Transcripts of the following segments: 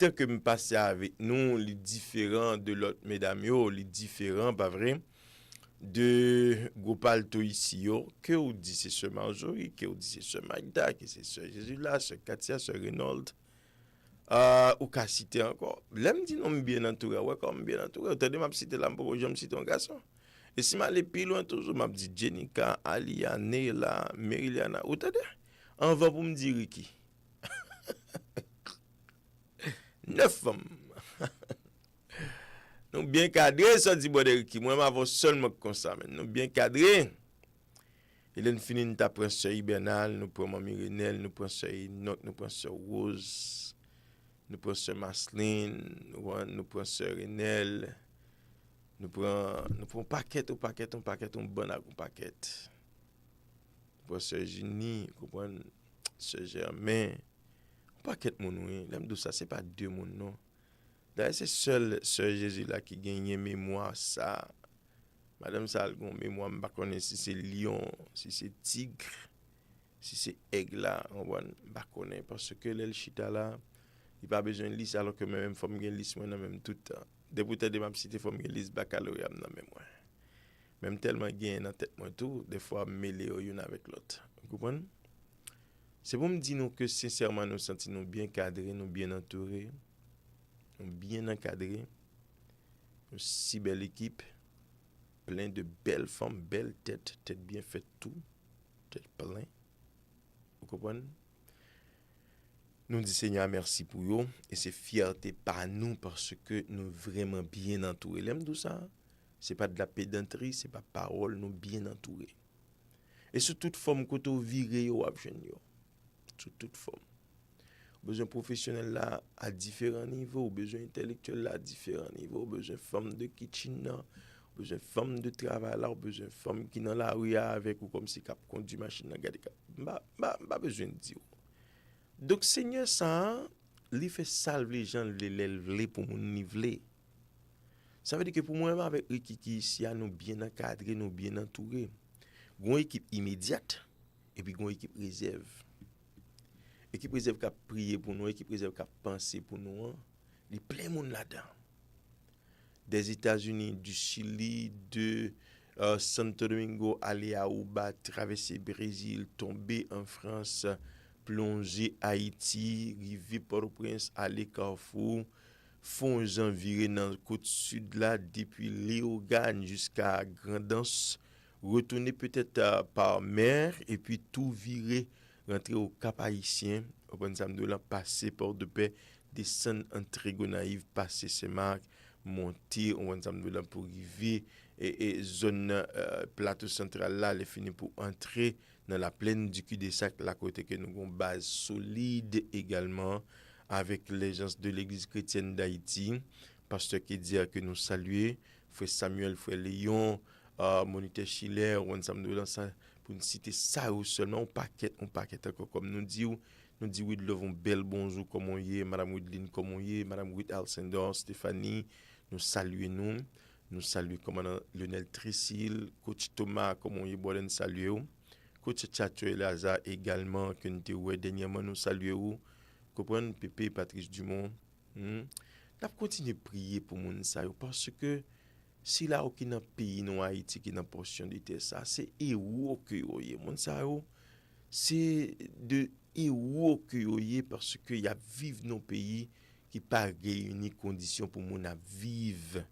tant que me passer avec nous, les différents de l'autre mesdames yo, les différents, pas vrai, de Gopalto ici yo, que ou dit c'est ce Marjorie, que ou dit c'est ce Magda, que c'est ce Jésus là, ce Katia, ce Reynolds, ou qu'à citer encore. Là me dit non bien entouré, ouais comme bien entouré, t'as dit m'a cité là pour je me cite un garçon. Et si m'a les plus loin toujours m'a dit Jenica, Alia, Neila, Meriliana, ou t'as dit on va pour me dire qui 9 femmes. Nous bien cadré ça dit bon qui moi m'avons seulement comme ça mais nous bien cadré. Et là nous finit ta prend sœur Hibernal, nous prend maman Renel, nous prend sœur Enoch, nous prend sœur Rose, nous prend sœur Masseline, nous prend sœur Renel, nous prend paquet, un bon un paquet. Nous prend sœur Jenny, comprend sœur Germain, un paquet mon oui, l'aime tout ça c'est pas deux mon non. D'ailleurs c'est seul sœur Jésus là qui gagne mémoire ça. Madame Salgon, mémoire m'pa connaît si c'est lion, si c'est tigre, si c'est aigle là, on m'pa connaît parce que le chita là, il pas besoin de liste alors que même faut me liste moi même tout temps. Depuis de m'a cité faut me liste baccalauréat dans mémoire. Même tellement gain dans tête moi tout, des fois mêler une avec l'autre. Vous comprenez? C'est pour me dire nous que sincèrement nous sentons nous bien cadrés, nous bien entourés, nous bien encadrés, une si belle équipe. Plein de belles femmes, belles têtes, tête bien faites tout, tête plein. Vous comprenez? Nous disons Seigneur merci pour vous et c'est fierté par nous parce que nous vraiment bien entourés. L'aime tout ça, c'est pas de la pédanterie, c'est pas parole, nous bien entourés. Et sous toute forme que tu viré ou Avecjohn, sous toute forme. Besoin professionnel là à différents niveaux, besoin intellectuel là à différents niveaux, besoin femme de kitchen là, besoin femme de travail là, besoin femme qui dans la rue avec ou comme si cap conduit machine là, pas besoin de dire. Donc Seigneur ça, il fait salve les gens les pour mon niveler. Ça veut dire que pour moi avec qui ici nous bien encadrés, nous bien entourés. Gon équipe immédiate et puis gon équipe réserve. Équipe réserve qui a prié pour nous, équipe réserve qui a pensé pour nous, il y a plein de monde là-dedans. Des États-Unis, du Chili, de Santo Domingo, aller à Aruba, traverser Brésil, tomber en France, plonger Haïti, arriver Port-au-Prince, aller Carrefour, font virer dans la côte sud là, depuis Léogane jusqu'à Grandance, retourner peut-être par mer et puis tout virer rentrer au Cap Haïtien, au bon samedi là, passer Port de Paix, descendre en Trégonaïve, passer Saint-Marc, monter au bon samedi là pour arriver et zone plateau central là, les fini pour entrer dans la plaine du cul-de-sac, la côté que nous avons une base solide également avec les gens de l'église chrétienne d'Haïti, pasteur qui dit que nous saluer, frère Samuel, frère Léon, moniteur Schiller, on samedi là ça pour nous citer ça ou seulement un paquet encore comme nous dit oui de un bel bonjour comme on y est madame Woodline comme on y est madame Ruth Alcindor Stéphanie nous saluons commandant Lionel Tressil coach Thomas comme on y est bon saluer coach Tchatcho Lazare également que nous ouais dernièrement nous saluer comprendre Pépé Patrice Dumont n'a continuer prier pour moun ça parce que si là aucun pays non Haïti qui dans portion de terre ça c'est héros que yoyé mon ça c'est de héros que yoyé parce que y a vivre nos pays qui pas réunir conditions pour moun à vivre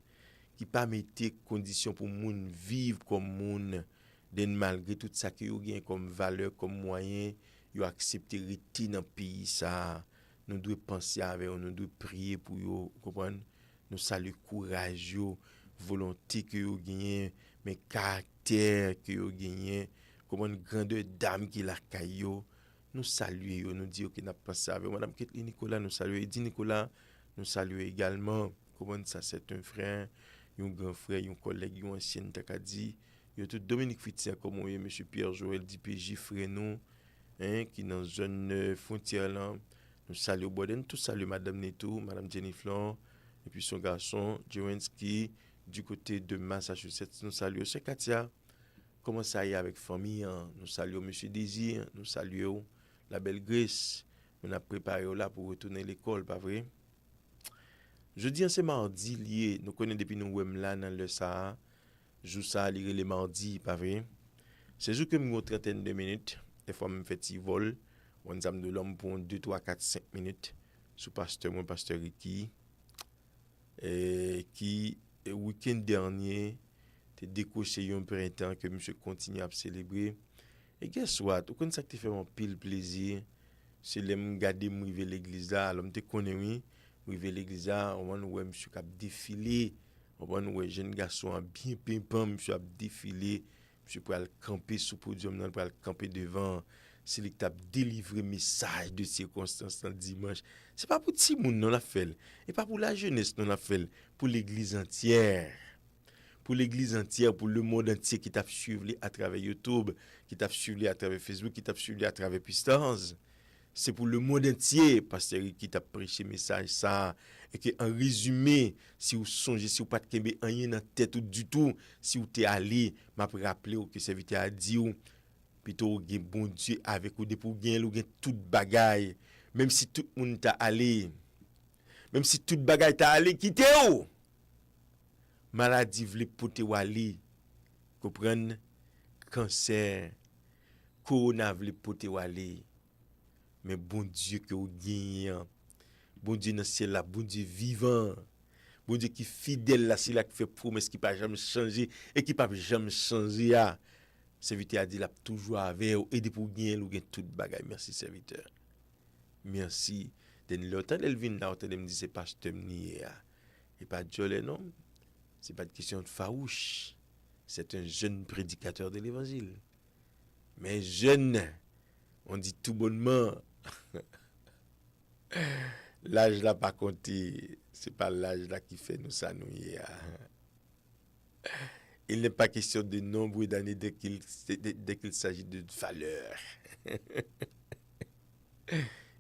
qui pas mettre conditions pour moun vivre comme moun den malgré tout ça que yo gain comme valeur comme moyen yo accepter rester dans pays ça nous devons penser avec nous devons prier pour yo comprendre nous saluer courage yo volonté que vous gagnez, mais caractère que vous gagnez, comme une grandeur d'âme qui la caillou, nous saluons, nous disons que nous avons pensé avec Madame Kathleen Nicolas, nous saluons Eddy Nicolas, nous saluons également, comment ça c'est un frère, un grand frère, un collègue, un ancien Takadi, il y a tout Dominique Fitier, comme on est, M. Pierre Joël DPJ Frénon, qui dans une zone frontière là, nous saluons Boden, tout saluons Madame Neto, Madame Jennifer, et puis son garçon, Jewinski, du côté de Massachusetts, nous saluons M. Katia. Comment ça y est avec famille? Nous saluons M. Désir, nous saluons la belle Grace. On a préparé là pour retourner à l'école, pas vrai? Jeudi, c'est mardi lié. Nous connaissons depuis nous là dans le ça. Jour ça, lire les mardis, pas vrai? C'est jour que nous avons 32 minutes. Des fois, je fais petit vol. On de l'homme pour 2, 3, 4, 5 minutes. Sous pasteur, mon pasteur Ricky. Et qui, le week-end dernier, te décoché un printemps que monsieur continue à célébrer. Et guess what? Vous connaissez ça qui te fait mon pile plaisir? C'est les regarder moi l'église là, alors me connais oui, moi l'église là, on voit monsieur qui a défilé, on voit jeune garçon bien pimpant, monsieur a défilé, monsieur pour aller camper sous podium là, pour aller camper devant, c'est lui qui a délivré message de circonstances dans dimanche. C'est pas pour petit monde non la fait, et pas pour la jeunesse non la fait, pour l'église entière. Pour l'église entière, pour le monde entier qui t'a suivi à travers YouTube, qui t'a suivi à travers Facebook, qui t'a suivi à travers PSTARS. C'est pour le monde entier, pasteur qui t'a prêché message ça. Et que en résumé, si vous songez, si vous pas de rien dans tête ou du tout, si vous t'es allé, m'a rappelé que serviteur a dit ou plutôt bon Dieu avec vous pour gagner ou toute bagaille. Même si tout le monde t'a allé, même si toute bagaille t'a allé quitter ou. Maladie vle pote ou aller, comprendre cancer, corona vle pote ou aller. Mais bon Dieu que vous gagnez, bon Dieu dans le ciel là, bon Dieu vivant, bon Dieu qui fidèle là, c'est là qui fait promesse qui pas jamais changer et qui pas jamais changer là. Serviteur a dit là toujours avec vous aider pour gagner ou gagner toute bagaille. Merci serviteur. Merci. Den l'autre elle vient là, elle me dit c'est pasteur nié et pas jolé non. C'est pas une question de farouche. C'est un jeune prédicateur de l'évangile. Mais jeune, on dit tout bonnement. L'âge là pas compté. C'est pas l'âge là qui fait nous ça nous hier. Il n'est pas question de nombre d'années dès qu'il s'agit de valeur.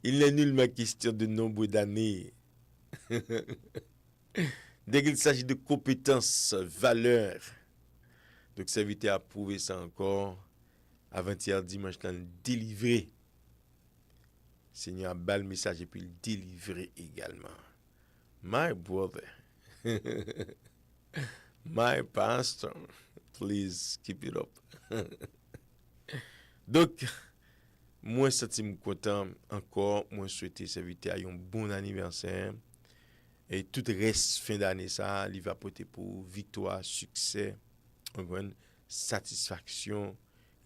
Il n'est nullement question de nombre d'années. Dès qu'il s'agit de compétences, valeurs. Donc, serviteur a prouvé ça encore. Avant-hier, dimanche, dans le délivré. Seigneur a bal le message et puis le délivrer également. My brother, my pastor, please keep it up. Donc, moi, je suis content encore. Moi, je souhaite serviteur un bon anniversaire. Et tout reste fin d'année, ça, il va porter pour victoire, succès, satisfaction,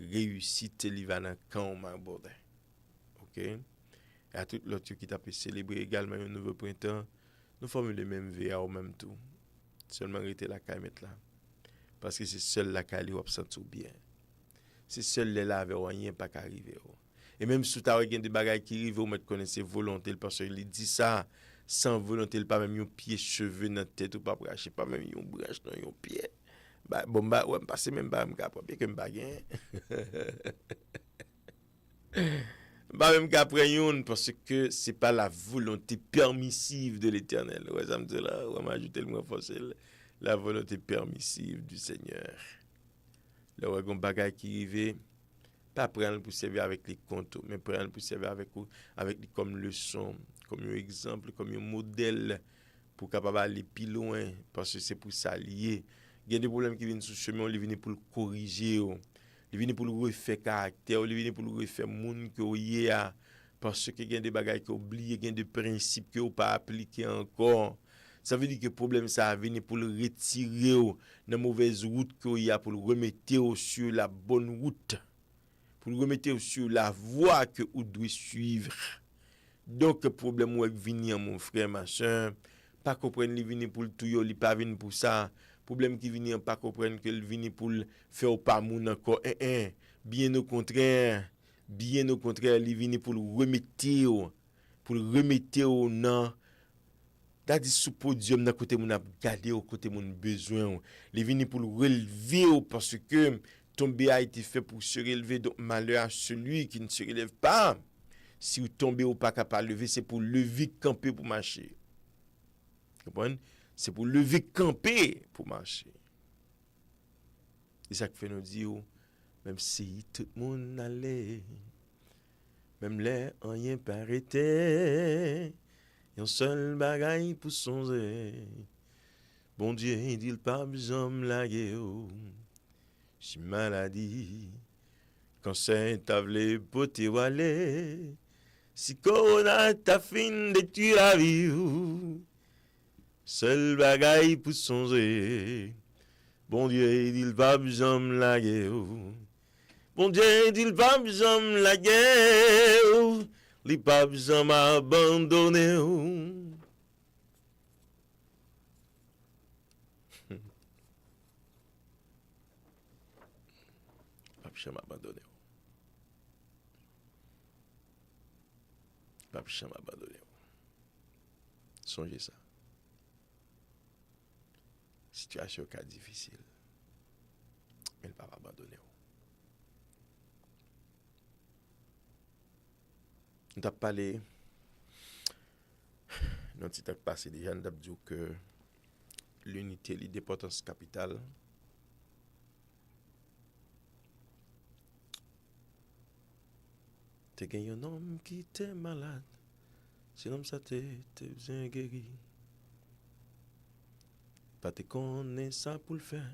réussite, il va dans camp, my brother. OK? Et à tout l'autre qui t'a pu célébrer également un nouveau printemps, nous formons le même VA au même tout. Seulement arrêter la caille mettre là. Parce que c'est seul la caille qui va sentir bien. C'est seul les là avec rien pas qu'arriver. Et même si tu as des bagages qui arrivent, vous connaissez volonté, parce qu'il dit ça. Sans volonté, il pas même un pied cheveux dans la tête ou pas branché, pas même un branche dans un pied. Bah bon bah ouais, passer même pas me capable que me bagien. Bah même qu'après une parce que c'est pas la volonté permissive de l'Éternel. Ouais, ça me dit là, on m'a ajouté le mot forcé la volonté permissive du Seigneur. Le ouais gon bagage qui arrive pas prendre pour servir avec les comptes, mais prendre pour servir avec comme leçon, comme un exemple, comme un modèle pour capable aller plus loin parce que c'est pour ça lié. Il y a des problèmes qui viennent sur chemin, ils viennent pour le corriger, ils viennent pour le refaire caractère, ils viennent pour le refaire monde que y a parce que il y a des bagages qui oublié, il y a des principes que pas appliquer encore. Ça veut dire que le problème ça vient pour le retirer dans la mauvaise route que y a pour le remettre sur la bonne route. Pour le remettre sur la voie que vous devez suivre. Donc, le problème où venir, mon frère, ma soeur, pas comprendre qu'il vient pour le tout, il pas venir pour ça. Problème qui vient, pas comprendre qu'il vient pour faire pas moun encore. Bien au contraire, il vient pour le remettre, non. Tadi sous podium dans côté mon a garder au côté mon besoin. Il vient pour le relever parce que tomber a été fait pour se relever, donc malheur à celui qui ne se relève pas. Si vous tombez ou pas capable de lever, c'est pour lever, camper pour marcher. Vous comprenez? C'est pour lever, camper pour marcher. C'est ça que fait nous dire, même si tout le monde allait, même les rien pas arrêté, Yon seul bagaille pour songer. Bon Dieu, il pas besoin la guerre. Si maladie, cancer t'avle poté walé. Si corona t'a fin de tuer la vie. Seul bagaille pour songer. Bon Dieu, il pas besoin la guerre. Bon Dieu, il pas besoin la guerre. Il pas besoin m'abandonner. Pas besoin m'abandonner. Pas besoin m'abandonner. Songez ça. Situation est difficile. Mais il ne va pas abandonner. Nous avons parlé, dans le petit temps passé déjà, nous avons dit que l'unité, l'identité capitale, tu as un homme qui était malade, c'est l'homme ça t'es bien guéri. Pas te connaître ça pour le faire.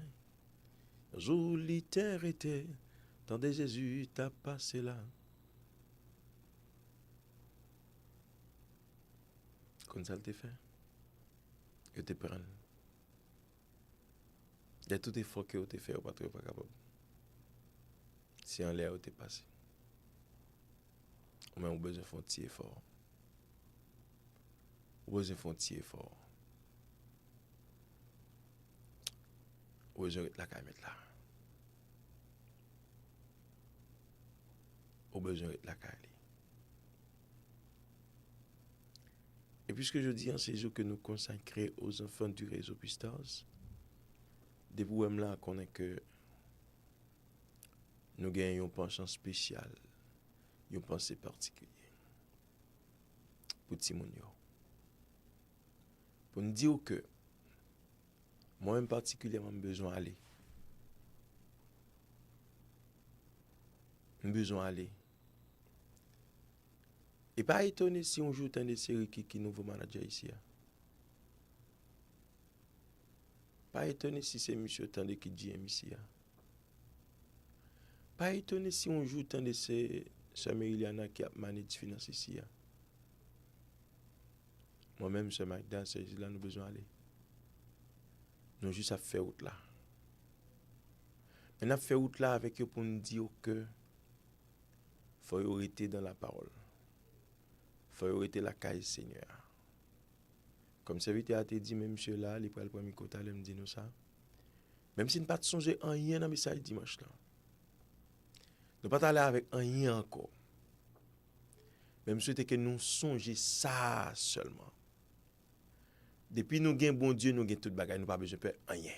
Un jour, l'iter était, tant de Jésus t'a passé là. Comme ça, te fait. Que te prends. Il y a tout effort que tu fait, ou pas capable. Si en l'air, tu passé. On a besoin de faire un petit effort. On a besoin de faire un petit effort. On a besoin de la mettre là. On a besoin de la caille. Et puisque je dis en ces jours que nous consacrons aux enfants du réseau PSTARS, des poèmes là qu'on est que nous gagnons une penchant spécial, une pensée particulière pour Timonio. Pour nous dire que moi-même particulièrement besoin d'aller. Besoin d'aller. Et pas étonné si on joue dans des séries qui nouveau manager ici. Pas étonné si c'est monsieur Tande qui dit ici. Pas étonné si on joue dans des sœurs Mériliana qui a managé finance ici. Moi-même, ce Magda, c'est là nous besoin d'aller. Nous juste à faire route là. Mais nous fait route là avec eux pour nous dire que faut y rester dans la parole. Faut y rester la caille Seigneur. Comme serviteur a été dit, même monsieur là, il prend le premier côté, il me dit nous ça. Même si nous ne pas songer en rien dans le message dimanche là. Nous ne pas aller avec un rien encore. Même souhaiter que nous songions ça seulement. Depuis nous gagnons bon Dieu, nous gagnons toute bagaille, nous pas besoin de faire rien.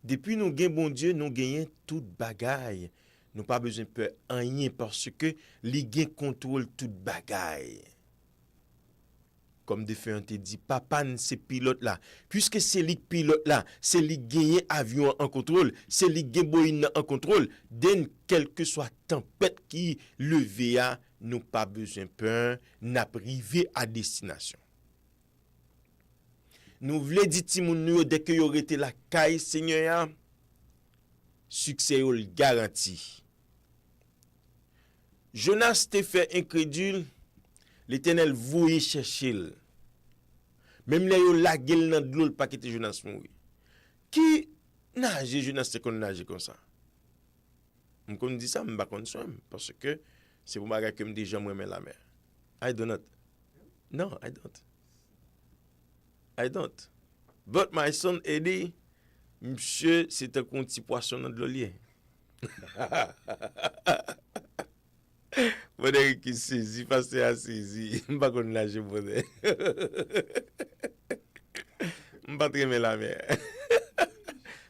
Depuis nous gagnons bon Dieu, nous gagnons toute bagaille. Nous pas besoin de faire rien parce que li gagne contrôle toute bagaille. Comme Devant te dit, papa c'est pilote là. Puisque c'est lui pilote là, c'est lui gagne avion en contrôle, c'est lui gagne boïne en contrôle. Dès quelle que soit tempête qui levé à, nous pas besoin peur, n'a privé à destination. Nous voulons dire timoun nou dès que y aurait été la caille Seigneur, succès yo le garanti. Jonas te fait incrédule, l'Éternel voulait chercher. Même là yo la gueule dans de l'eau pas quitter Jonas mourir. Qui nage Jonas te kon nage comme ça? On kon dit ça, m'pa kon somme parce que c'est pour bagay que me déjà moi la mer. I do not. No, I don't. I don't. But my son Eddie, monsieur, c'est un petit poisson dans de l'eau lié. Faudrait qu'il saisi, parce que c'est saisi. Je ne sais pas qu'on nage pour ça. Je ne pas très bien la mer.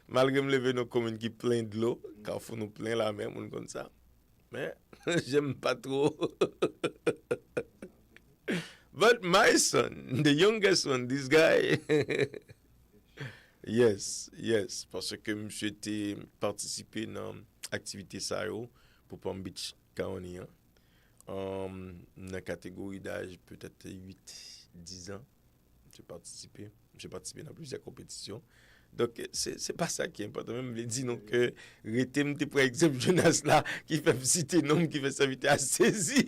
Malgré me lever nos communes qui plein de l'eau, car il faut nous plein la mer, mon comme ça. Mais j'aime pas trop. But my son, the youngest one, this guy, yes, parce que monsieur était participé dans l'activité ça pour Palm Beach County. Dans la catégorie d'âge, peut-être 8-10 ans. J'ai participé dans plusieurs compétitions. Donc, c'est pas ça qui est important. Même les dit non que Retem, par exemple, Jonas là, qui fait citer nom, qui fait s'inviter à saisir.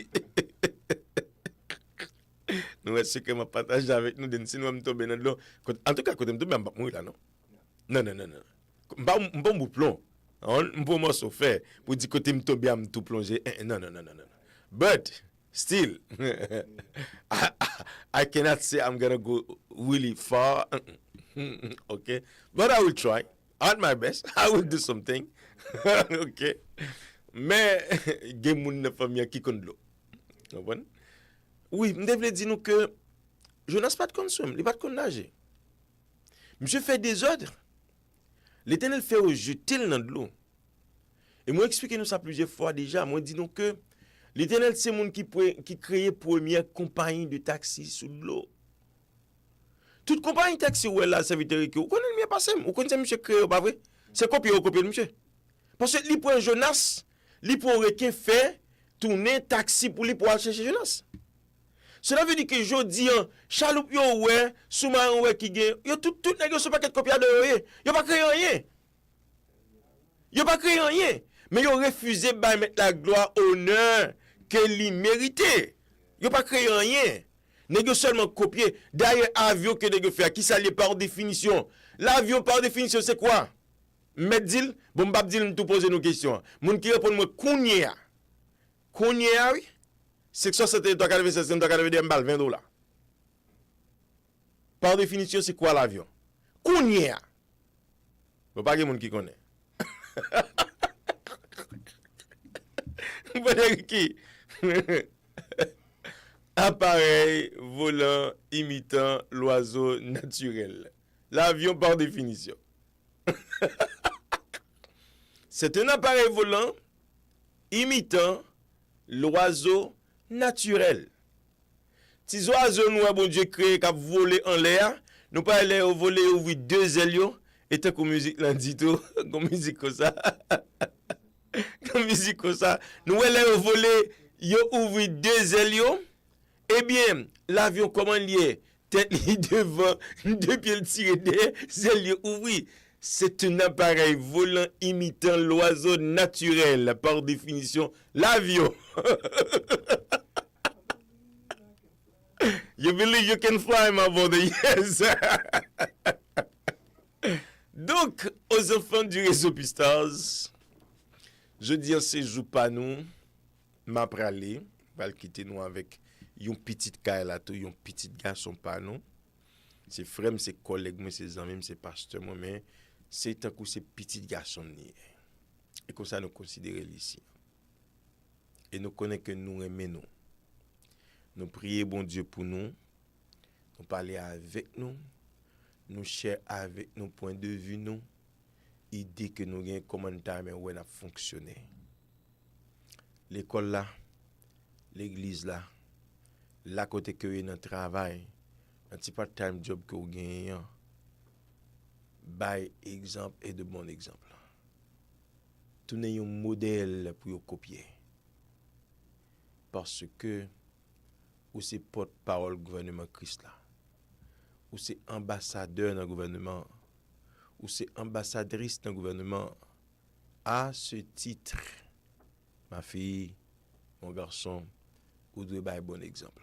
Nous, est-ce que je partage avec nous, si nous sommes tombés dans l'eau. En tout cas, quand nous sommes tombés, je ne là, non? Non. Je ne suis pas un plomb. Je ne suis pas un morceau fait pour dire que je suis tombé, je tout plongé. Non. But, still, I cannot say I'm going to go really far. Okay? But I will try. At my best. I will do something. Okay? Mais, il y a des gens famille qui connaissent l'eau. Oui, je devrais dire que Jonas pas de consommer, il pas de nager. Monsieur fait des ordres. L'Éternel fait jeter dans de l'eau. Et moi expliquer nous ça plusieurs fois déjà. Moi dis nous que l'Éternel c'est monde qui crée première compagnie de taxi sous l'eau. Toute compagnie de taxi où est là serviteur qui vous connaissez le mieux passé, vous connaissez monsieur créé pas vrai? C'est copier monsieur. Parce que lui pour Jonas, lui pour requin fait tourner taxi pour lui pour aller chercher Jonas. Cela veut dire que jodi chaloupe yo ouais, sous-marin ouais qui gagne, yo tout nèg so paquet copier de yo pas créé rien. Yo pas créé rien, mais yo refusé ba mettre la gloire honneur que li mérité. Yo pas créé rien. Nèg seulement copier. D'ailleurs avion que nèg fait qui ça lié par définition. L'avion par définition c'est quoi? Met dit bon m'pa dit tout poser nos questions. Moun qui répond moi kounye oui. C'est que 63 96 82 mbal 20 $. Par définition, c'est quoi l'avion? Kounia. Bon, pas de monde qui connaît. Qui? Appareil volant imitant l'oiseau naturel. L'avion par définition. C'est un appareil volant imitant l'oiseau naturel. Si oiseaux nous bon Dieu créé qui voler en l'air, nous pas aller voler ouvrir deux ailes et tant comme musique là dit tout, comme musique comme ça. Comme musique comme ça, nous aller voler yo ouvrir deux ailes. Eh bien, l'avion comment lié tête devant, deux pieds tirés des ailes ouvrir. C'est un appareil volant imitant l'oiseau naturel par définition, l'avion. You believe you can fly, my brother? Yes. Donc, aux enfants du réseau PSTARS, je dis en séjour pas nous, m'a pralé, va quitter nous avec un petit caille là, un petit garçon pas nous. C'est frère, c'est collègue, c'est amis, c'est pasteur, moi, mais c'est un coup ces petits garçons ni. Et comme ça nous considérer ici. Et nous connaissons que nous aimons nous. Nous prions bon Dieu pour nous. Nous parler avec nous. Nous chercher avec nos points de vue nous. Idée que nous avons commentaire mais où elle a fonctionné. L'école là, l'église là, là côté que vous dans travail, un petit part-time job que vous gagnez. By exemple et de bon exemple. Tout n'est un modèle pour copier. Parce que ou c'est porte-parole gouvernement Christ là. Ou c'est ambassadeur dans le gouvernement. Ou c'est ambassadrice dans le gouvernement. À ce titre, ma fille, mon garçon, vous devez avoir un bon exemple.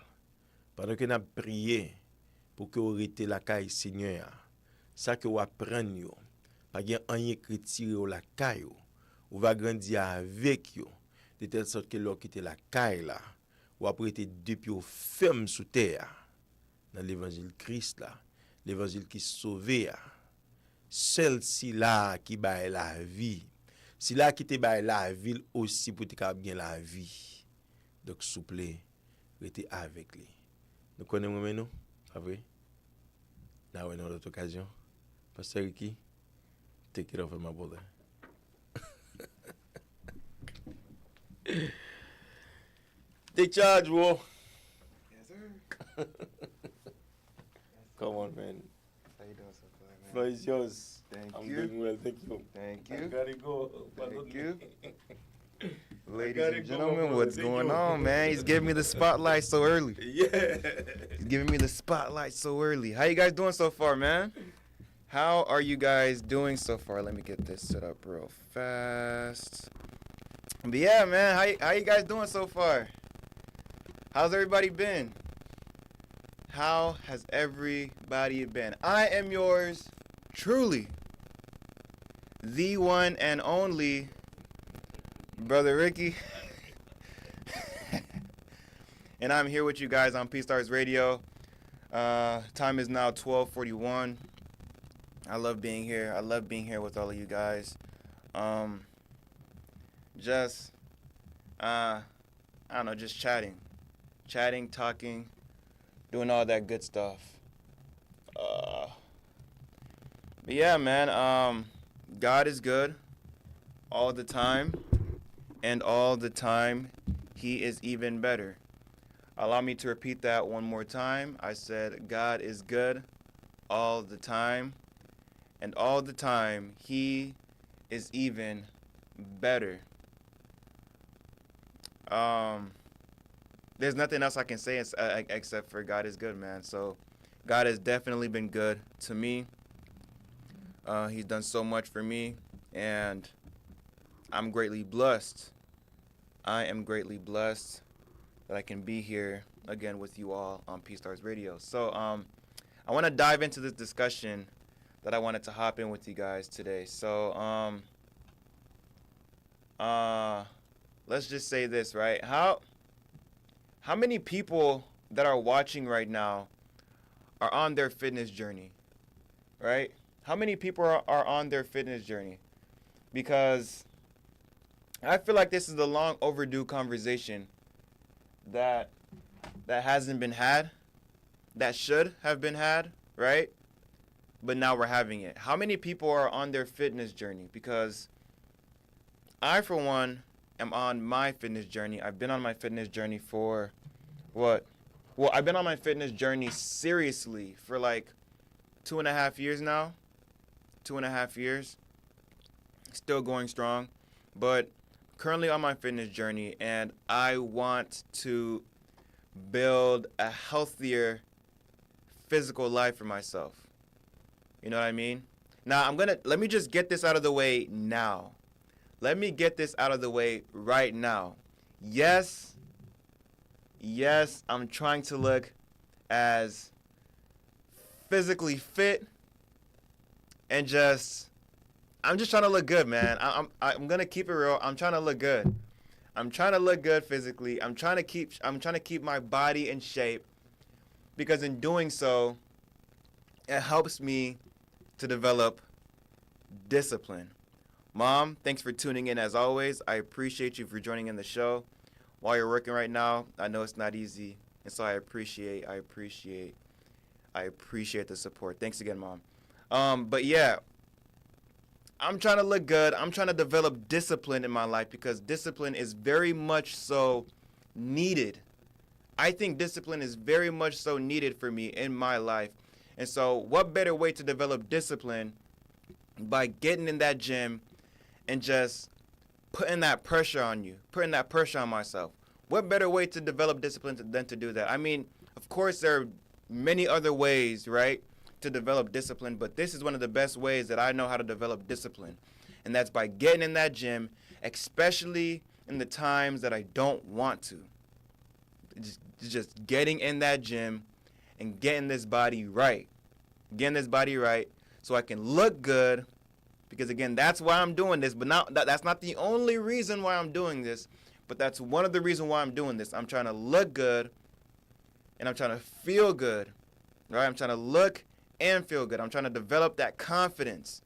Pendant que nous avons prié pour que vous arrêtez la caille Seigneur, ça que vous apprenez, pas rien qui retire la caille, vous va grandir avec vous, de telle sorte que l'on quitte la caille là, ou après être depuis au ferme sous terre, dans l'évangile Christ là, l'évangile qui sauve, celle-ci là qui baille la vie, si là qui te baille la vie aussi pour te capable bien la vie. Donc souple, restez avec lui. Nous connaissons maintenant, pas vrai? Now in autre occasion. Pasteur Ricky, take it off my brother. Take charge, bro. Yes, sir. Come on, man. How you doing so far, man? Floor is yours. Thank I'm you. doing well, thank you. Thank I you. gotta go. Thank you. Ladies and gentlemen, what's going on, man? He's giving me the spotlight so early. Yeah. He's giving me the spotlight so early. How you guys doing so far, man? How are you guys doing so far? Let me get this set up real fast. But yeah, man, how you guys doing so far? How's everybody been? How has everybody been? I am yours truly, the one and only Brother Ricky. And I'm here with you guys on PSTARS Radio. Time is now 12:41. I love being here. I love being here with all of you guys. I don't know, just chatting, talking, doing all that good stuff. But yeah, man, God is good all the time, and all the time He is even better. Allow me to repeat that one more time. I said God is good all the time, and all the time He is even better. There's nothing else I can say except for God is good, man. So God has definitely been good to me. He's done so much for me, and I'm greatly blessed. I am greatly blessed that I can be here again with you all on PSTARS Radio. So I want to dive into this discussion that I wanted to hop in with you guys today. So let's just say this, right? How many people that are watching right now are on their fitness journey, right? How many people are on their fitness journey? Because I feel like this is a long overdue conversation that hasn't been had, that should have been had, right? But now we're having it. How many people are on their fitness journey? Because I, for one, am on my fitness journey. I've been on my fitness journey for what? Well, I've been on my fitness journey seriously for like 2.5 years now. 2.5 years. Still going strong. But currently on my fitness journey, and I want to build a healthier physical life for myself. You know what I mean? Now, let me just get this out of the way now. Let me get this out of the way right now. Yes, I'm trying to look as physically fit and I'm just trying to look good, man. I'm gonna keep it real. I'm trying to look good. I'm trying to look good physically. I'm trying to keep my body in shape, because in doing so, it helps me to develop discipline. Mom, thanks for tuning in as always. I appreciate you for joining in the show. While you're working right now, I know it's not easy, and so I appreciate the support. Thanks again, Mom. But yeah, I'm trying to look good. I'm trying to develop discipline in my life, because discipline is very much so needed. I think discipline is very much so needed for me in my life. And so what better way to develop discipline by getting in that gym and just putting that pressure on you, putting that pressure on myself. What better way to develop discipline than to do that? I mean, of course, there are many other ways, right, to develop discipline, but this is one of the best ways that I know how to develop discipline. And that's by getting in that gym, especially in the times that I don't want to. Just getting in that gym and getting this body right. Getting this body right so I can look good. Because, again, that's why I'm doing this. But that's not the only reason why I'm doing this. But that's one of the reasons why I'm doing this. I'm trying to look good, and I'm trying to feel good. Right? I'm trying to look and feel good. I'm trying to develop that confidence.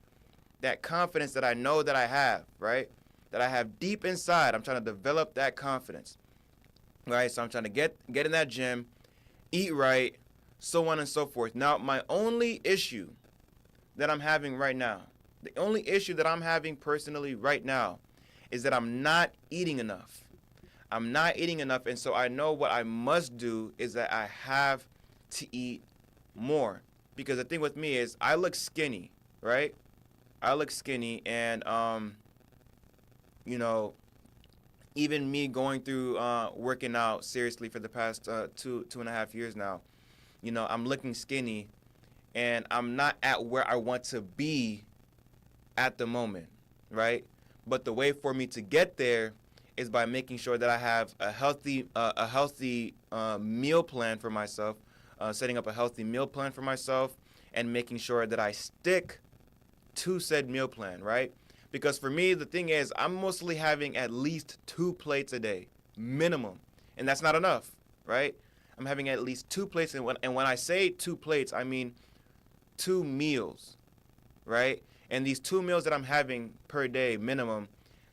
That confidence that I know that I have, right? That I have deep inside. I'm trying to develop that confidence. Right? So I'm trying to get in that gym, eat right, so on and so forth. Now, my only issue that I'm having right now, the only issue that I'm having personally right now is that I'm not eating enough. I'm not eating enough, and so I know what I must do is that I have to eat more. Because the thing with me is I look skinny, right? I look skinny, and, even me going through working out seriously for the past 2.5 years now, I'm looking skinny, and I'm not at where I want to be at the moment, right? But the way for me to get there is by making sure that I have a healthy meal plan for myself, setting up a healthy meal plan for myself, and making sure that I stick to said meal plan, right? Because for me, the thing is, I'm mostly having at least 2 plates a day, minimum, and that's not enough, right? I'm having at least 2 plates, and when I say 2 plates, I mean 2 meals, right? And these 2 meals that I'm having per day, minimum,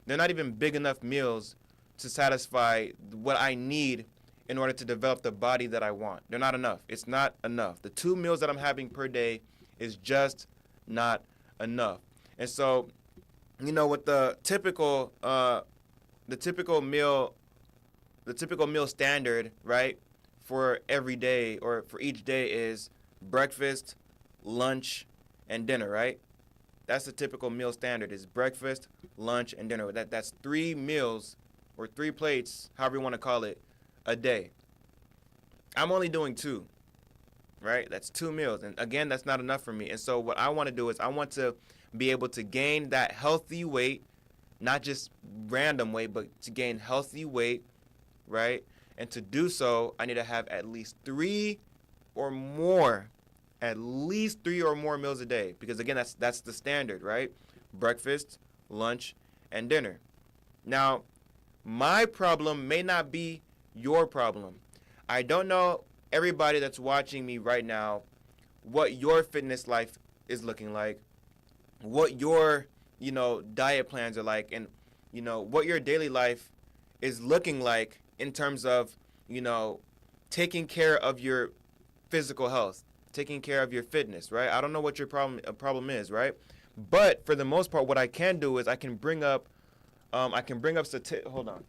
they're not even big enough meals to satisfy what I need in order to develop the body that I want. They're not enough. It's not enough. The 2 meals that I'm having per day is just not enough. And so, with the typical meal standard, right, for every day or for each day is breakfast, lunch, and dinner, right? That's the typical meal standard, is breakfast, lunch, and dinner. That's 3 meals or 3 plates, however you want to call it, a day. I'm only doing 2, right? That's 2 meals. And again, that's not enough for me. And so what I want to do is I want to be able to gain that healthy weight, not just random weight, but to gain healthy weight, right? And to do so, I need to have at least 3 or more meals a day, because again, that's the standard, right? Breakfast, lunch, and dinner. Now, my problem may not be your problem. I don't know, everybody that's watching me right now, what your fitness life is looking like, what your diet plans are like, and what your daily life is looking like in terms of taking care of your physical health, taking care of your fitness, right? I don't know what your problem is, right? But for the most part, what I can do is I can bring up hold on.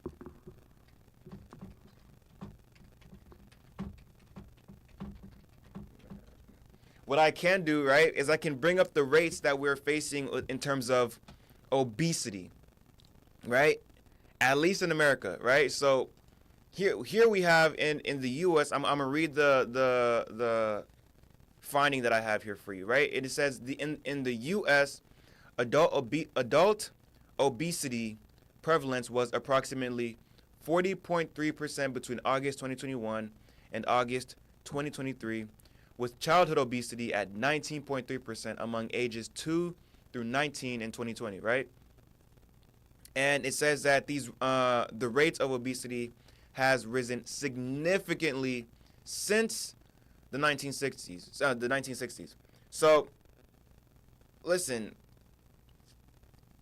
What I can do, right, is I can bring up the rates that we're facing in terms of obesity, right? At least in America, right? So here we have in the U.S. I'm gonna read the finding that I have here for you, right? It says in the U.S. adult obesity prevalence was approximately 40.3% between August 2021 and August 2023, with childhood obesity at 19.3% among ages 2 through 19 in 2020, right? And it says that the rates of obesity has risen significantly since the 1960s. So, listen,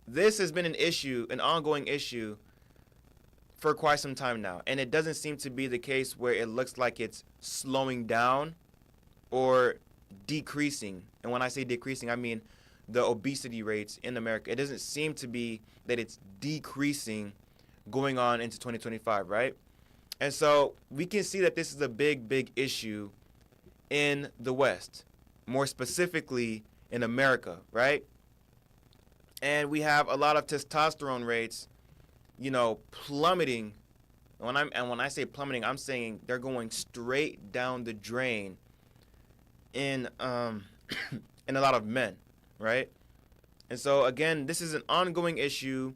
this has been an ongoing issue for quite some time now, and it doesn't seem to be the case where it looks like it's slowing down or decreasing. And when I say decreasing, I mean the obesity rates in America. It doesn't seem to be that it's decreasing going on into 2025, right? And so we can see that this is a big issue in the West, more specifically in America, right? And we have a lot of testosterone rates, plummeting. When I say plummeting, I'm saying they're going straight down the drain in in a lot of men, right? And so again, this is an ongoing issue.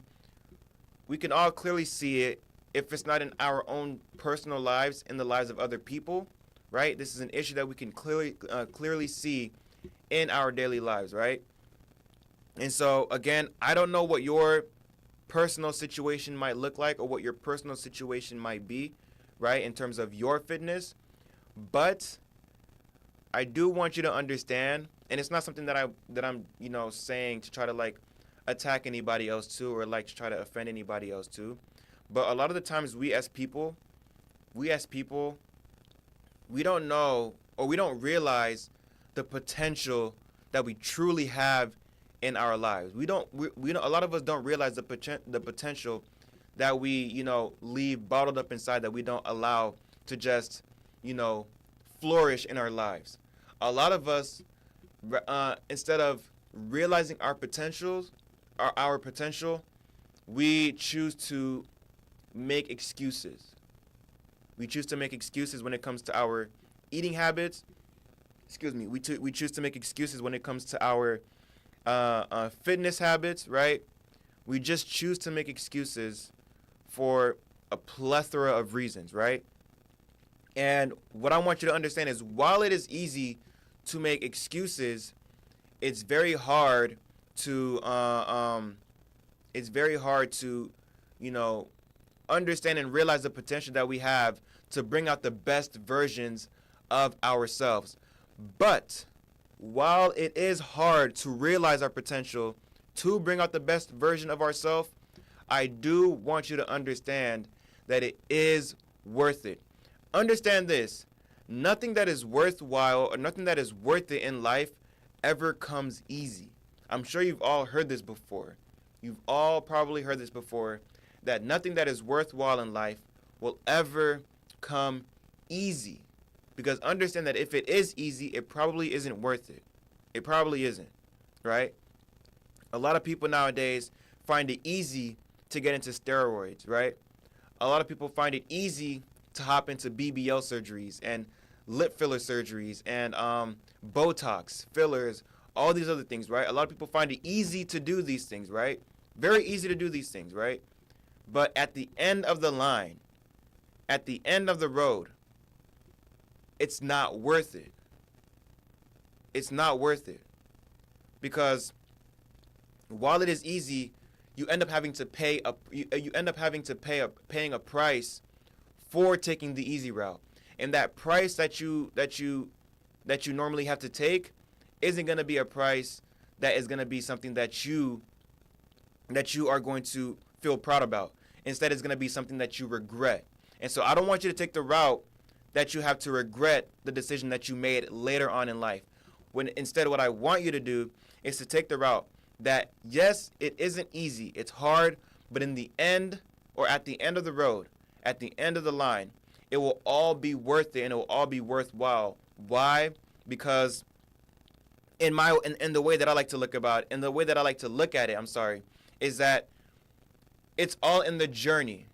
We can all clearly see it. If it's not in our own personal lives, in the lives of other people, right? This is an issue that we can clearly see in our daily lives, right? And so again, I don't know what your personal situation might look like or what your personal situation might be, right, in terms of your fitness, but I do want you to understand, and it's not something that I'm saying to try to attack anybody else too, or to try to offend anybody else too. But a lot of the times we as people, we don't know, or we don't realize the potential that we truly have in our lives. We don't a lot of us don't realize the potential that we leave bottled up inside, that we don't allow to just flourish in our lives. A lot of us, instead of realizing our potential, we choose to make excuses. We choose to make excuses when it comes to our eating habits. Excuse me. We choose to make excuses when it comes to our fitness habits, right? We just choose to make excuses for a plethora of reasons, right? And what I want you to understand is while it is easy to make excuses, it's very hard to understand and realize the potential that we have to bring out the best versions of ourselves. But while it is hard to realize our potential to bring out the best version of ourselves, I do want you to understand that it is worth it. Understand this. Nothing that is worthwhile or nothing that is worth it in life ever comes easy. I'm sure you've all heard this before. You've all probably heard this before, that nothing that is worthwhile in life will ever come easy. Because understand that if it is easy, it probably isn't worth it. It probably isn't, right? A lot of people nowadays find it easy to get into steroids, right? A lot of people find it easy to hop into BBL surgeries and lip filler surgeries and Botox, fillers, all these other things, right? A lot of people find it easy to do these things, right? Very easy to do these things, right? But at the end of the line, at the end of the road, it's not worth it. It's not worth it. Because while it is easy, you end up having to pay paying a price for taking the easy route. And that price that you normally have to take isn't going to be a price that is going to be something that you are going to feel proud about. Instead, it's going to be something that you regret. And so I don't want you to take the route that you have to regret the decision that you made later on in life. When instead, what I want you to do is to take the route that, yes, it isn't easy. It's hard, but in the end, or at the end of the road, at the end of the line, it will all be worth it and it will all be worthwhile. Why? Because in the way that I like to look about it, in the way that I like to look at it, is that it's all in the journey.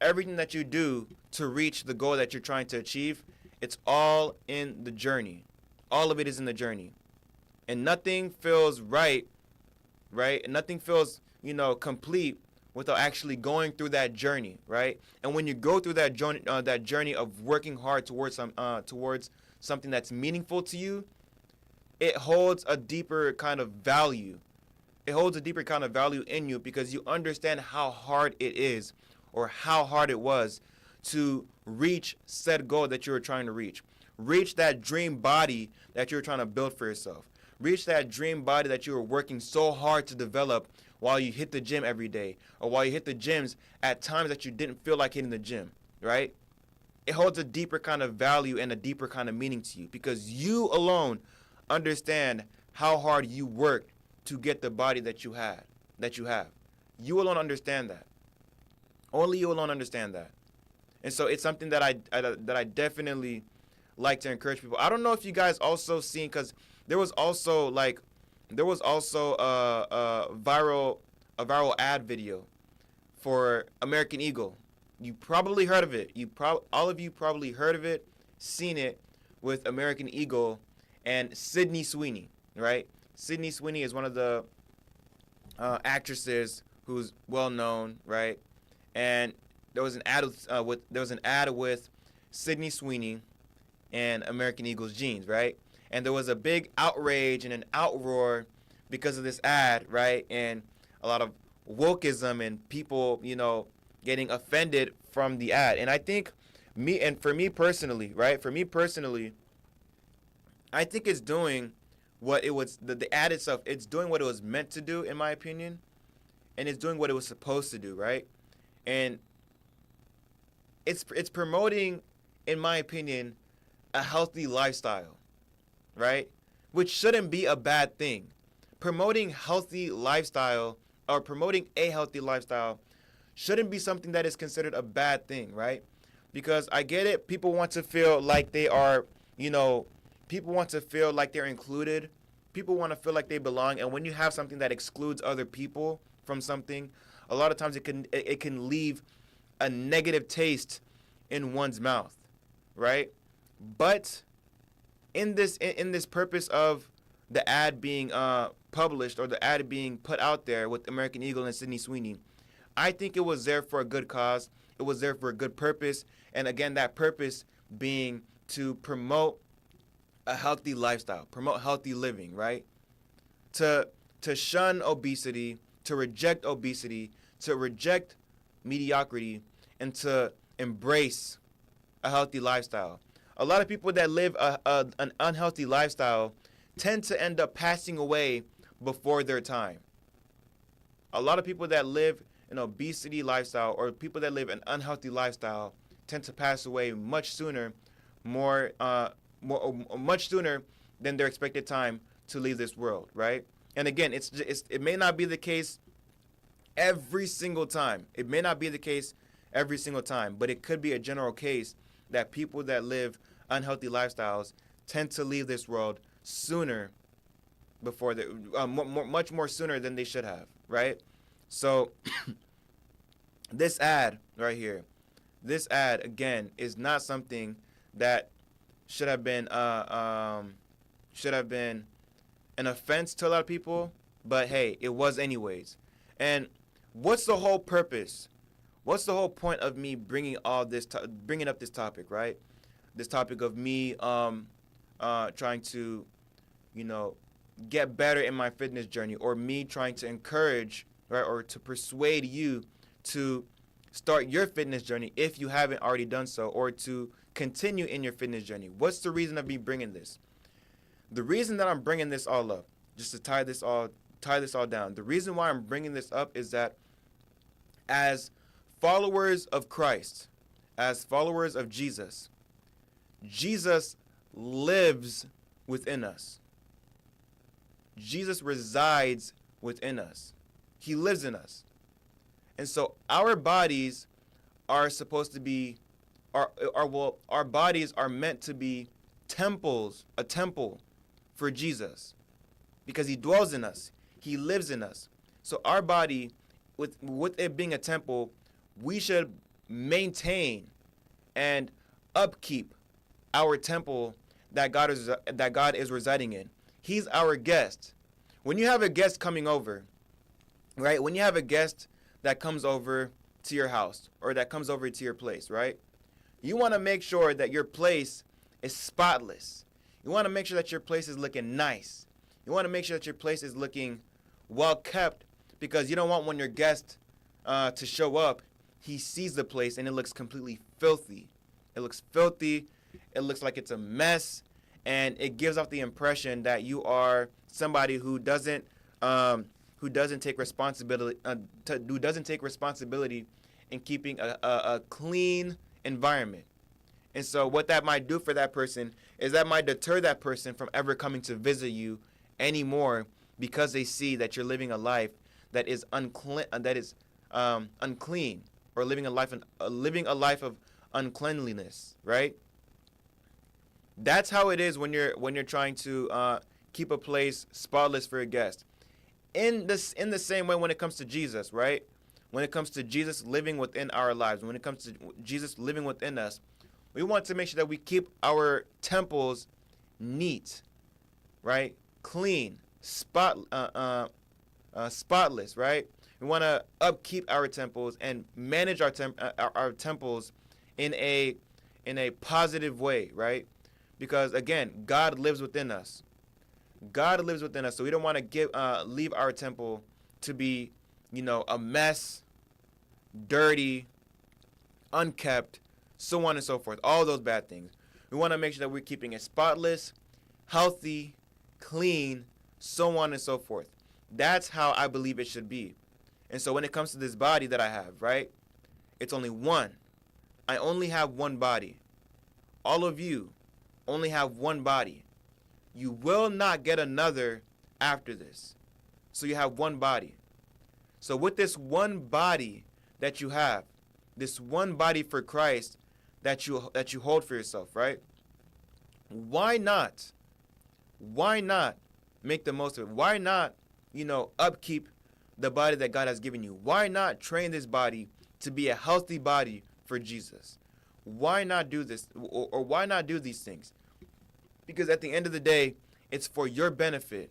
Everything that you do to reach the goal that you're trying to achieve, it's all in the journey. All of it is in the journey. And nothing feels right? And nothing feels, complete without actually going through that journey, right? And when you go through that journey of working hard towards something that's meaningful to you, it holds a deeper kind of value. It holds a deeper kind of value in you because you understand how hard it is or how hard it was to reach said goal that you were trying to reach. Reach that dream body that you were trying to build for yourself. Reach that dream body that you were working so hard to develop while you hit the gym every day or while you hit the gyms at times that you didn't feel like hitting the gym, right? It holds a deeper kind of value and a deeper kind of meaning to you because you alone understand how hard you worked to get the body that you have. You alone understand that. Only you alone understand that. And so it's something that I definitely like to encourage people. I don't know if you guys also seen, because there was also a viral ad video for American Eagle. You probably heard of it. All of you probably heard of it, seen it, with American Eagle and Sydney Sweeney, right? Sydney Sweeney is one of the actresses who's well known, right? And there was an ad with Sydney Sweeney and American Eagle's jeans, right? And there was a big outrage and an outroar because of this ad, right? And a lot of wokeism and people, getting offended from the ad. And I think for me personally, I think it's doing what it was, the ad itself, it's doing what it was meant to do, in my opinion. And it's doing what it was supposed to do, right? And it's promoting, in my opinion, a healthy lifestyle, right? Which shouldn't be a bad thing. Promoting healthy lifestyle or promoting a healthy lifestyle shouldn't be something that is considered a bad thing, right? Because I get it. People want to feel like they are, people want to feel like they're included. People want to feel like they belong. And when you have something that excludes other people from something, a lot of times it can leave a negative taste in one's mouth, right? But in this purpose of the ad being published, or the ad being put out there with American Eagle and Sydney Sweeney, I think it was there for a good cause. It was there for a good purpose. And again, that purpose being to promote a healthy lifestyle, promote healthy living, right? To shun obesity, to reject mediocrity, and to embrace a healthy lifestyle. A lot of people that live an unhealthy lifestyle tend to end up passing away before their time. A lot of people that live an obesity lifestyle, or people that live an unhealthy lifestyle, tend to pass away much sooner, much sooner than their expected time to leave this world, right? And again, it may not be the case every single time. It may not be the case every single time, but it could be a general case that people that live unhealthy lifestyles tend to leave this world sooner, before much more sooner than they should have, right? So this ad right here, this ad again is not something that should have been an offense to a lot of people, but hey, it was anyways. And what's the whole purpose? What's the whole point of me bringing up this topic, right? This topic of me trying to, get better in my fitness journey, or me trying to encourage, right, or to persuade you to start your fitness journey if you haven't already done so, or to continue in your fitness journey. What's the reason of me bringing this? The reason that I'm bringing this all up, just to tie this all down, the reason why I'm bringing this up is that as followers of Christ, as followers of Jesus, Jesus lives within us. Jesus resides within us. He lives in us. And so our bodies are supposed to be, our bodies are meant to be temples, a temple for Jesus, because he dwells in us. He lives in us. So our body, with it being a temple, we should maintain and upkeep our temple that God is residing in. He's our guest. When you have a guest coming over, right? When you have a guest that comes over to your house, or that comes over to your place, right? You want to make sure that your place is spotless. You want to make sure that your place is looking nice. You want to make sure that your place is looking well kept, because you don't want, when your guest to show up, he sees the place and it looks completely filthy. It looks filthy. It looks like it's a mess, and it gives off the impression that you are somebody who doesn't take responsibility in keeping a clean environment. And so what that might do for that person is that might deter that person from ever coming to visit you anymore, because they see that you're living a life that is unclean, or living a life of uncleanliness, right? That's how it is when you're trying to keep a place spotless for a guest. In the same way, when it comes to Jesus, right? When it comes to Jesus living within our lives, when it comes to Jesus living within us, we want to make sure that we keep our temples neat, right? Clean, spotless, right? We want to upkeep our temples and manage our temples in a positive way, right? Because again, God lives within us. God lives within us, so we don't want to leave our temple to be, a mess, dirty, unkept, so on and so forth. All those bad things. We want to make sure that we're keeping it spotless, healthy, clean, so on and so forth. That's how I believe it should be. And so when it comes to this body that I have, right, it's only one. I only have one body. All of you only have one body. You will not get another after this. So you have one body. So with this one body that you have, this one body for Christ that you hold for yourself, right? Why not make the most of it? Why not, upkeep the body that God has given you? Why not train this body to be a healthy body for Jesus. Why not do this, or why not do these things? Because at the end of the day, it's for your benefit.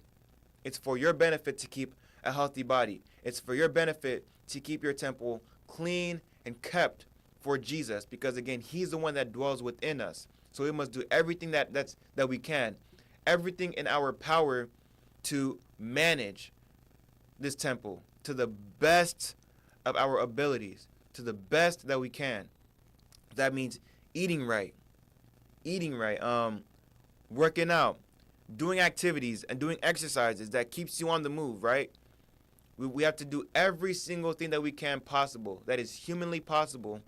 It's for your benefit to keep a healthy body. It's for your benefit to keep your temple clean and kept for Jesus, because again, he's the one that dwells within us. So we must do everything that we can, everything in our power to manage this temple to the best of our abilities, to the best that we can. That means eating right, working out, doing activities and doing exercises that keeps you on the move, right? We have to do every single thing that we can possible, that is humanly possible,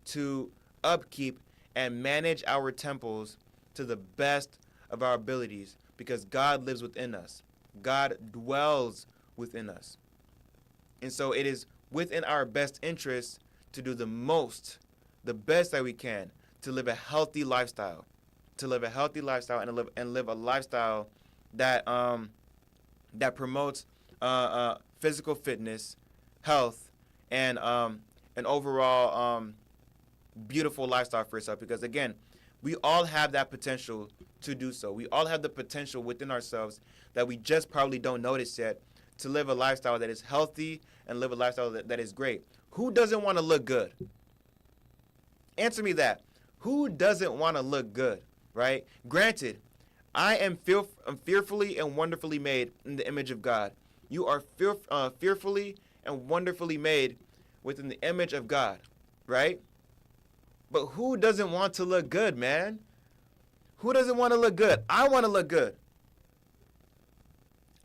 to upkeep and manage our temples to the best of our abilities, because God lives within us. God dwells within us. And so it is within our best interest to do the best that we can, to live a healthy lifestyle, and live a lifestyle that that promotes physical fitness, health, and an overall beautiful lifestyle for yourself. Because again, we all have that potential to do so. We all have the potential within ourselves that we just probably don't notice yet, to live a lifestyle that is healthy and live a lifestyle that is great. Who doesn't want to look good? Answer me that. Who doesn't want to look good, right? Granted, I am fearfully and wonderfully made in the image of God. You are fearfully and wonderfully made within the image of God, right? But who doesn't want to look good, man? Who doesn't want to look good? I want to look good.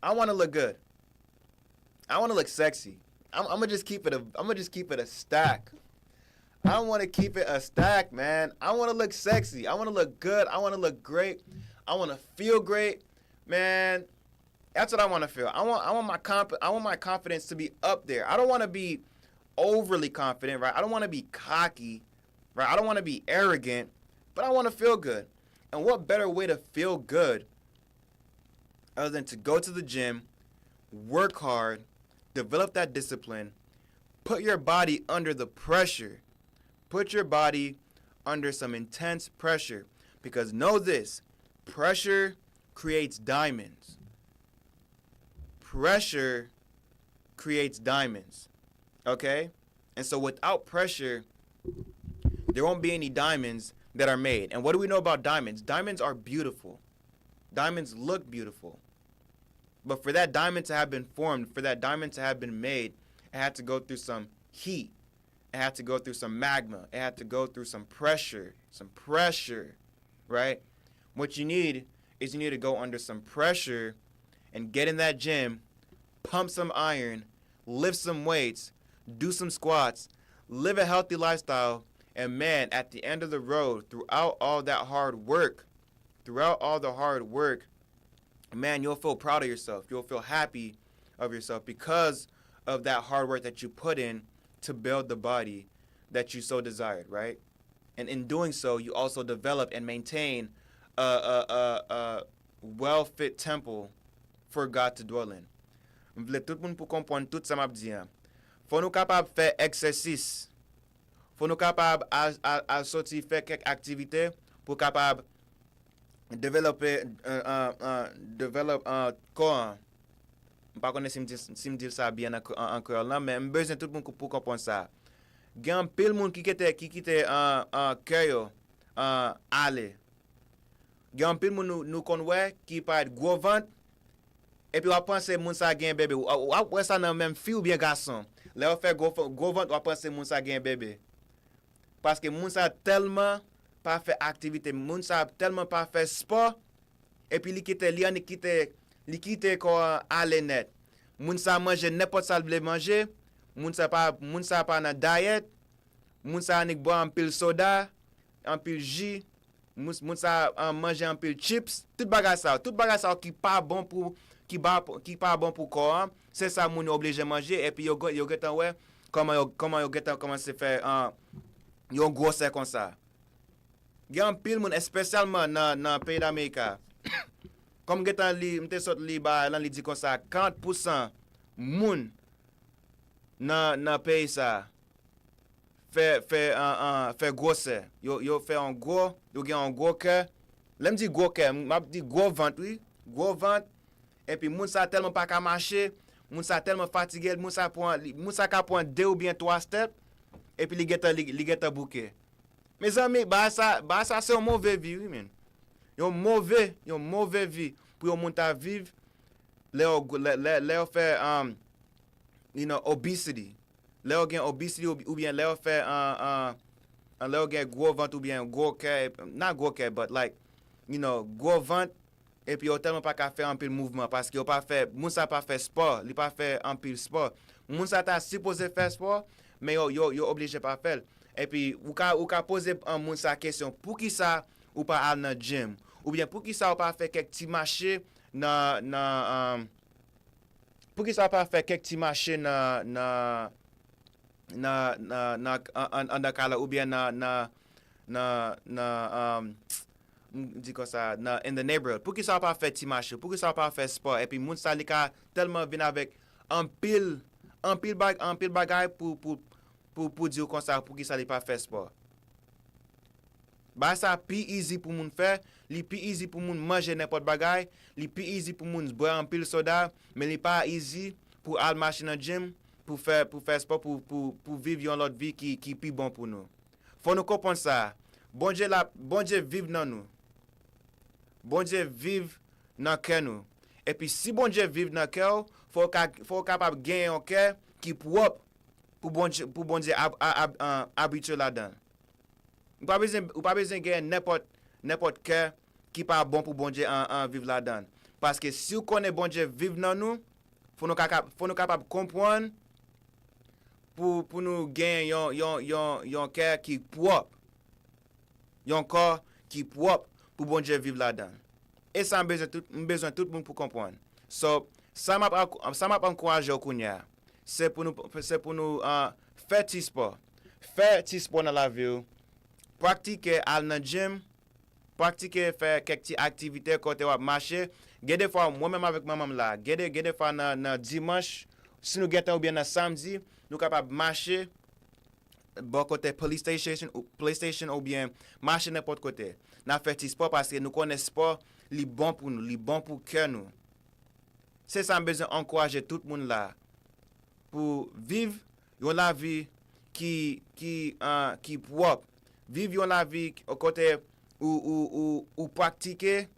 I want to look good. I want to look sexy. I'm gonna just keep it a stack. I want to keep it a stack, man. I want to look sexy. I want to look good. I want to look great. I want to feel great, man. That's what I want to feel. I want my confidence to be up there. I don't want to be overly confident, right? I don't want to be cocky, right? I don't want to be arrogant, but I want to feel good. And what better way to feel good other than to go to the gym, work hard, develop that discipline, put your body under the pressure. Put your body under some intense pressure, because know this, pressure creates diamonds. Pressure creates diamonds, okay? And so without pressure, there won't be any diamonds that are made. And what do we know about diamonds? Diamonds are beautiful. Diamonds look beautiful. But for that diamond to have been formed, for that diamond to have been made, it had to go through some heat. It had to go through some magma. It had to go through some pressure, right? What you need is you need to go under some pressure and get in that gym, pump some iron, lift some weights, do some squats, live a healthy lifestyle, and man, at the end of the road, throughout all the hard work, man, you'll feel proud of yourself. You'll feel happy of yourself because of that hard work that you put in to build the body that you so desired, right? And in doing so, you also develop and maintain a well-fit temple for God to dwell in. M'vle tout moun pou kompon tout sa map diyan. Faut nou kapab fè exercice. Faut nou kapab a sorti fè kek aktivite pou kapab develop corps. Pa konen si m'dil sa bien an kreol nan, men m'bezen tout moun pou kompon sa. Gen pil moun ki kite kèyo ale. Gen pil moun nou konwe ki pa et gwo vant, epi wap panse moun sa gen bebe. Wap wè sa nan men fi ou bien gason. Le wap fè gwo vant, wap panse moun sa gen bebe. Paske moun sa telman pa fè aktivite, moun sa telman pa fè sport, epi li kite ko ale net. Moun sa manje nepot sa vle manje, moun sa pa nan diet, moun sa anik bo an pil soda, an pil jus, moun sa manje an pil chips, tout bagay sa ki pa bon pou ko an, c'est ça moun yo oblige manje, epi yo getan wè comment yo getan commence fè yo grosse kon sa. Gen pil moun especialman nan pays d'Amerika. Comme getan li mte sot li ba lan li di kon sa 40% moun nan pays sa fait grosse. Yo fait un gros, yo gen un gros cœur. L'aime dit gros cœur, m'a dit gros ventre, oui. Gros ventre. Et puis moun sa tellement pas qu'à marcher, moun sa tellement fatigué, moun sa ka prend 2 ou bien 3 steps et puis li geta bouquet. Mes amis, bah ça c'est un mauvais vie, oui, man. Yon mauvais vie pour yon moun ta vivre le fait obesity. Le gen obesity ou bien le fait le gen gros ventre ou bien gros cœur, not gros cœur but like gros ventre et puis yo tellement pas qu'à faire un peu de mouvement parce que yo pas fait moun sa pas fait sport, li pas fait un peu de sport. Moun sa ta supposé faire sport mais yo obligé pas faire. Et puis ou ka poser un moun sa question pour qui ça ou pas aller dans gym ou bien pour qui ça ou pas faire quelques petits marchés pour qui ça pas faire quelques petits marchés en ou bien dit comme ça in the neighborhood. Pour qui ça pas faire petit marché, pour qui ça pas faire sport et puis moun sa li ka tellement vinn avec un pile bagay pour dire comme ça pour qui ça li pas faire sport. Bah ça pi easy pour moun faire, li pi easy pour moun manger n'importe bagay, li pi easy pour moun boire un pile soda, mais li pas easy pour aller marcher dans gym, pour faire sport pour vivre une autre vie qui pi bon pour nous. Faut nous comprendre ça. Bon Dieu vive dans nous. Bon Dieu vive dans cœur nous. Et puis si bon Dieu vive dans cœur, faut capable gagner un cœur qui propre pour bon Dieu habituer là-dedans. Ou pas besoin gagner n'importe cœur qui pas bon pour bon Dieu vivre là-dedans. Parce que si on connaît bon Dieu vivre dans nous, faut nous capable comprendre pour nous gagner un cœur qui propre. Yon corps qui propre pour bon Dieu vivre là-dedans. Et ça besoin tout le monde pour comprendre. So, ça m'a encouragé au kounya. C'est pour nous faire petit sport. Faire petit sport dans la vie. Pratiquer aller dans gym, pratiquer faire quelques activités côté ou marcher. Des fois moi même avec maman là, des fois dans dimanche, si nous gêtons ou bien dans samedi, nous capable marcher bon côté PlayStation ou bien marcher n'importe côté. N'a fait petit sport parce que nous connaissons sport, li bon pour nous, li bon pour cœur nous. C'est ça besoin encourager tout le monde là pour vivre une vie qui propre. Vivre une vie au côté ou pratiquer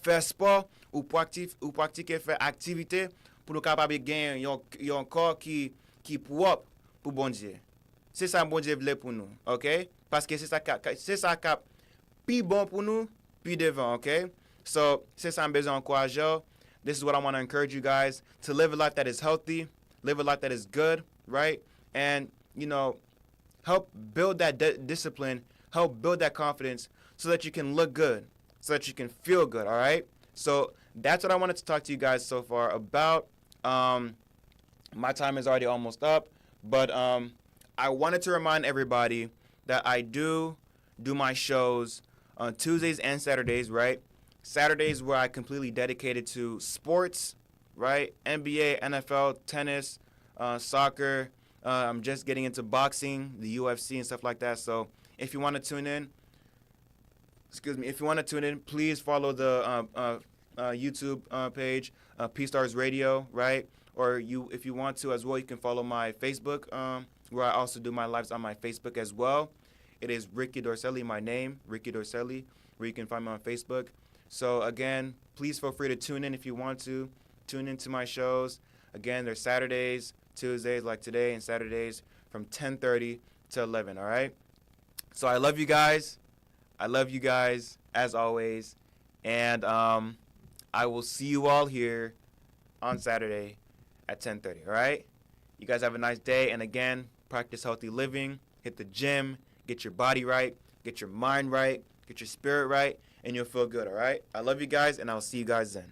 faire sport ou pratiquer faire activité pour nous capable gagner un corps qui propre pour bon Dieu. C'est ça bon Dieu voulait pour nous, OK? Parce que c'est ça qui plus bon pour nous, plus devant, OK? So, c'est ça besoin d'encourager. This is what I want to encourage you guys to live a life that is healthy, live a life that is good, right? And, help build that discipline, help build that confidence so that you can look good, so that you can feel good, all right? So, that's what I wanted to talk to you guys so far about. My time is already almost up, but I wanted to remind everybody that I do my shows on Tuesdays and Saturdays, right? Saturdays where I completely dedicated to sports, right? NBA, NFL, tennis, soccer. I'm just getting into boxing, the UFC and stuff like that. So if you want to tune in, please follow the YouTube page, PSTARS Radio, right? Or if you want to as well, you can follow my Facebook, where I also do my lives on my Facebook as well. It is Ricky Dorselli, my name, Ricky Dorselli, where you can find me on Facebook. So again, please feel free to tune in if you want to. Tune into my shows. Again, they're Saturdays, Tuesdays like today, and Saturdays from 10:30 to 11, all right? So I love you guys. I love you guys, as always. And I will see you all here on Saturday at 10:30, all right? You guys have a nice day. And again, practice healthy living. Hit the gym. Get your body right. Get your mind right. Get your spirit right. And you'll feel good, all right? I love you guys, and I'll see you guys then.